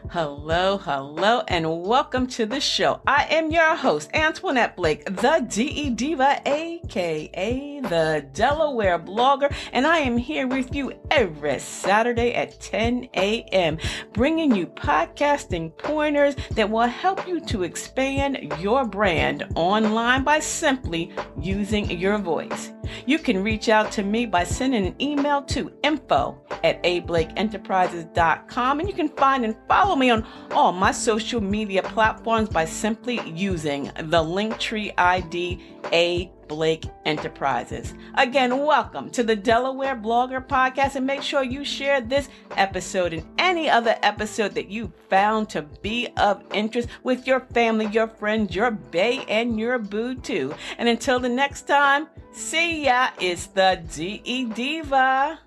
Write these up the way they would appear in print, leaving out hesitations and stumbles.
Hello, and welcome to the show. I am your host, Antoinette Blake, the DE Diva, aka the Delaware blogger, and I am here with you every Saturday at 10 a.m., bringing you podcasting pointers that will help you to expand your brand online by simply using your voice. You can reach out to me by sending an email to info@ablakeenterprises.com, and you can find and follow me on all my social media platforms by simply using the Linktree ID A Blake Enterprises. Again, welcome to the Delaware Blogger Podcast, and make sure you share this episode and any other episode that you found to be of interest with your family, your friends, your bae, and your boo too. And until the next time, see ya. It's the DE Diva.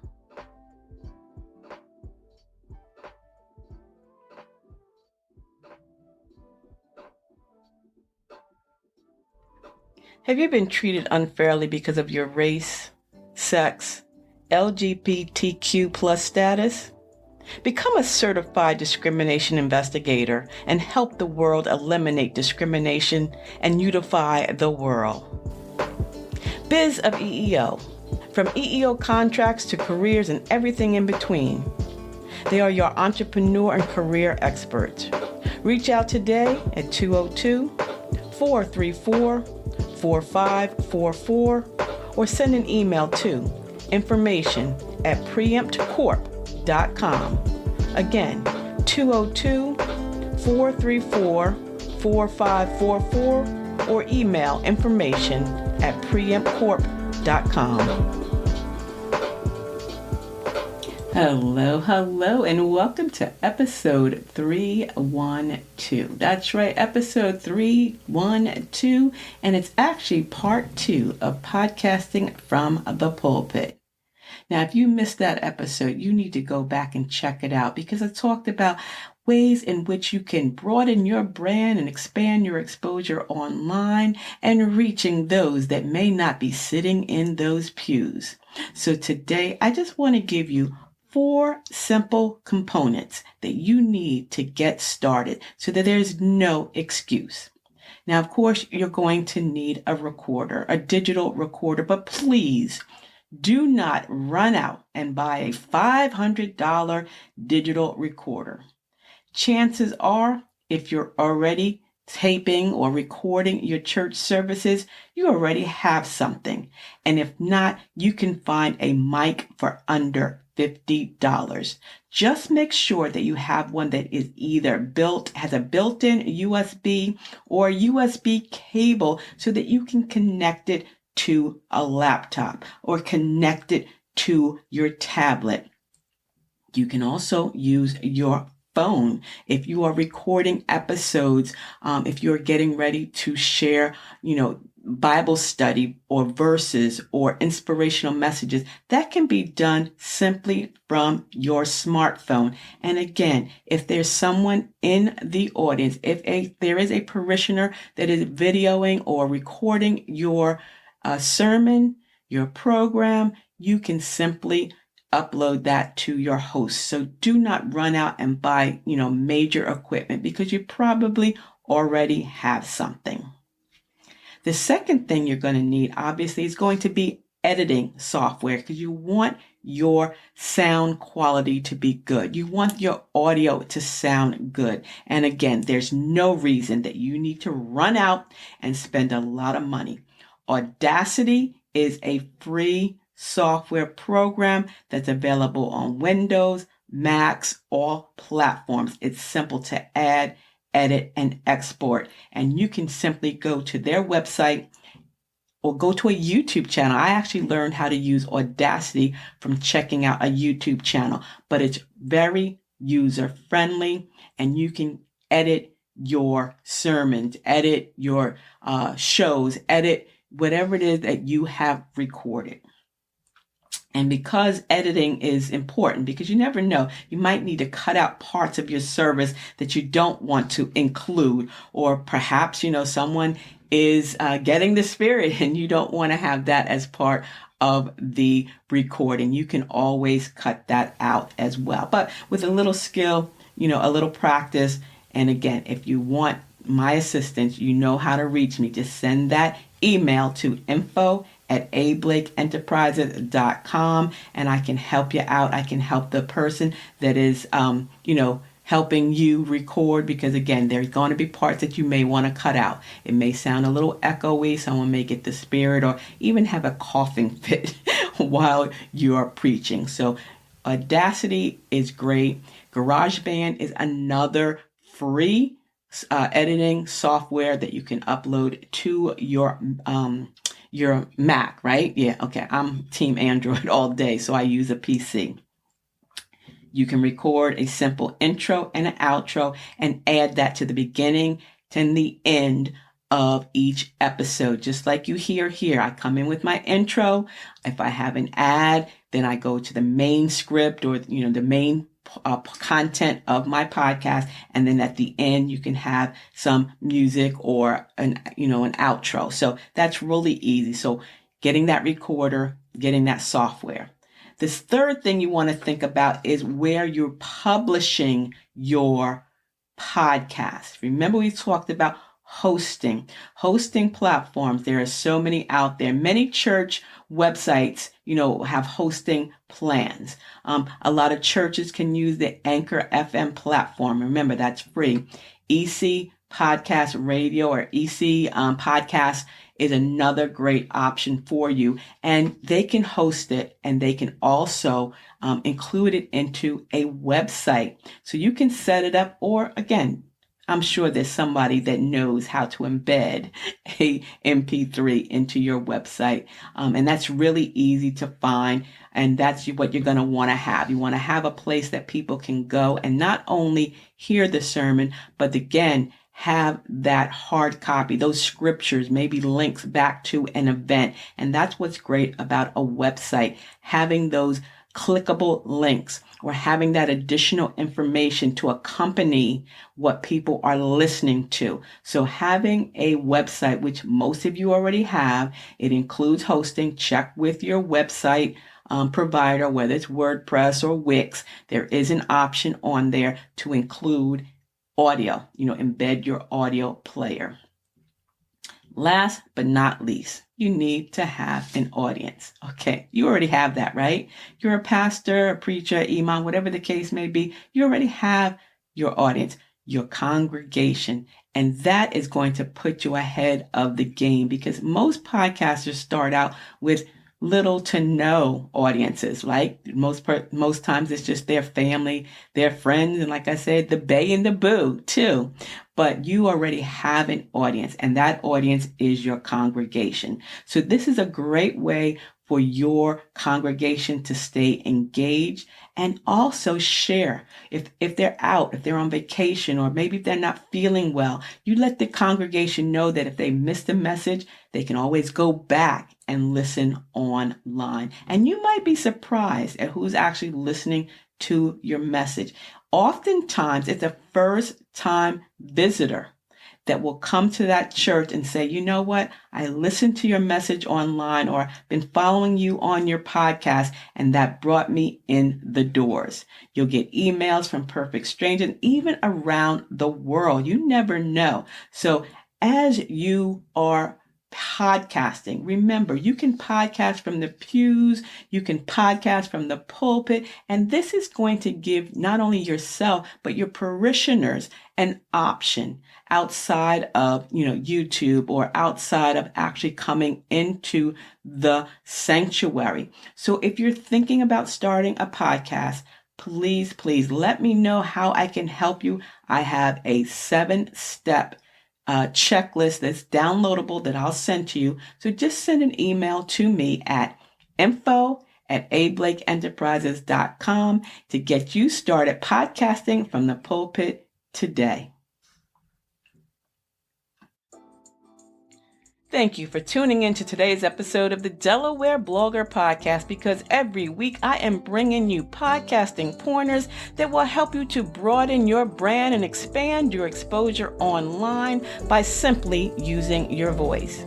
Have you been treated unfairly because of your race, sex, LGBTQ plus status? Become a certified discrimination investigator and help the world eliminate discrimination and unify the world. Biz of EEO. From EEO contracts to careers and everything in between. They are your entrepreneur and career experts. Reach out today at 202-434-4544 or send an email to information@preemptcorp.com. Again, 202-434-4544 or email information@preemptcorp.com. Hello, and welcome to episode 312. That's right, episode 312, and it's actually part 2 of podcasting from the pulpit. Now, if you missed that episode, you need to go back and check it out because I talked about ways in which you can broaden your brand and expand your exposure online and reaching those that may not be sitting in those pews. So today, I just want to give you 4 simple components that you need to get started so that there's no excuse. Now, of course, you're going to need a recorder, a digital recorder, but please do not run out and buy a $500 digital recorder. Chances are, if you're already taping or recording your church services, you already have something. And if not, you can find a mic for under $50. Just make sure that you have one that is either has a built-in USB or USB cable so that you can connect it to a laptop or connect it to your tablet. You can also use your phone if you are recording episodes, if you're getting ready to share, Bible study or verses or inspirational messages. That can be done simply from your smartphone. And again, if there's someone in the audience, if there is a parishioner that is videoing or recording your sermon, your program, you can simply upload that to your host. So do not run out and buy, major equipment because you probably already have something. The second thing you're going to need, obviously, is going to be editing software because you want your sound quality to be good. You want your audio to sound good. And again, there's no reason that you need to run out and spend a lot of money. Audacity is a free software program that's available on Windows, Macs, all platforms. It's simple to add, edit, and export. And you can simply go to their website or go to a YouTube channel. I actually learned how to use Audacity from checking out a YouTube channel, but it's very user friendly and you can edit your sermons, edit your shows, edit whatever it is that you have recorded. And because editing is important, because you never know, you might need to cut out parts of your service that you don't want to include, or perhaps, someone is getting the spirit and you don't want to have that as part of the recording. You can always cut that out as well. But with a little skill, a little practice. And again, if you want my assistance, you know how to reach me. Just send that email to info@ablakeenterprises.com, and I can help you out. I can help the person that is, helping you record, because again, there's going to be parts that you may want to cut out. It may sound a little echoey. Someone may get the spirit or even have a coughing fit while you are preaching. So Audacity is great. GarageBand is another free editing software that you can upload to your Mac, right? Yeah, okay. I'm team Android all day, so I use a PC. You can record a simple intro and an outro and add that to the beginning and the end of each episode. Just like you hear here, I come in with my intro. If I have an ad, then I go to the main script or, the main content of my podcast. And then at the end, you can have some music or an outro. So that's really easy. So getting that recorder, getting that software. This third thing you want to think about is where you're publishing your podcast. Remember, we talked about hosting platforms. There are so many out there. Many church websites, have hosting plans. A lot of churches can use the Anchor FM platform. Remember, that's free. EC Podcast Radio or EC Podcast is another great option for you, and they can host it, and they can also include it into a website. So you can set it up, or again, I'm sure there's somebody that knows how to embed a MP3 into your website. And that's really easy to find. And that's what you're going to want to have. You want to have a place that people can go and not only hear the sermon, but again, have that hard copy, those scriptures, maybe links back to an event. And that's what's great about a website, having those clickable links or having that additional information to accompany what people are listening to. So having a website, which most of you already have, it includes hosting. Check with your website provider, whether it's WordPress or Wix. There is an option on there to include audio, embed your audio player. Last but not least, you need to have an audience. Okay, you already have that, right? You're a pastor, a preacher, imam, whatever the case may be. You already have your audience, your congregation, and that is going to put you ahead of the game, because most podcasters start out with little to no audiences, right? Most times it's just their family, their friends, and like I said, the bae and the boo too. But you already have an audience, and that audience is your congregation. So this is a great way for your congregation to stay engaged and also share. If they're out, if they're on vacation, or maybe if they're not feeling well, you let the congregation know that if they missed a message, they can always go back and listen online. And you might be surprised at who's actually listening to your message. Oftentimes, it's a first-time visitor that will come to that church and say, you know what, I listened to your message online, or been following you on your podcast, and that brought me in the doors. You'll get emails from perfect strangers, even around the world. You never know. So as you are podcasting, remember, you can podcast from the pews, you can podcast from the pulpit, and this is going to give not only yourself, but your parishioners an option outside of, YouTube, or outside of actually coming into the sanctuary. So if you're thinking about starting a podcast, please let me know how I can help you. I have a 7-step checklist that's downloadable that I'll send to you. So just send an email to me at info@ablakeenterprises.com to get you started podcasting from the pulpit today. Thank you for tuning in to today's episode of the Delaware Blogger Podcast, because every week I am bringing you podcasting pointers that will help you to broaden your brand and expand your exposure online by simply using your voice.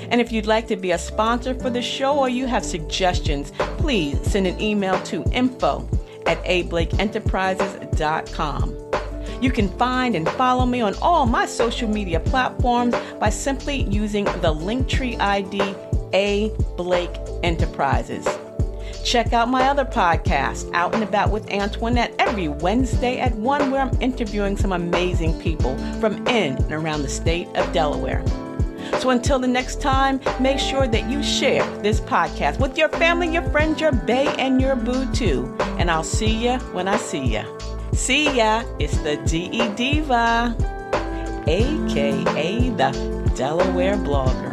And if you'd like to be a sponsor for the show, or you have suggestions, please send an email to info@ablakeenterprises.com. You can find and follow me on all my social media platforms by simply using the Linktree ID A. Blake Enterprises. Check out my other podcast, Out and About with Antoinette, every Wednesday at 1, where I'm interviewing some amazing people from in and around the state of Delaware. So until the next time, make sure that you share this podcast with your family, your friends, your bae, and your boo too. And I'll see ya when I see ya. See ya, it's the DE Diva, a.k.a. the Delaware Blogger.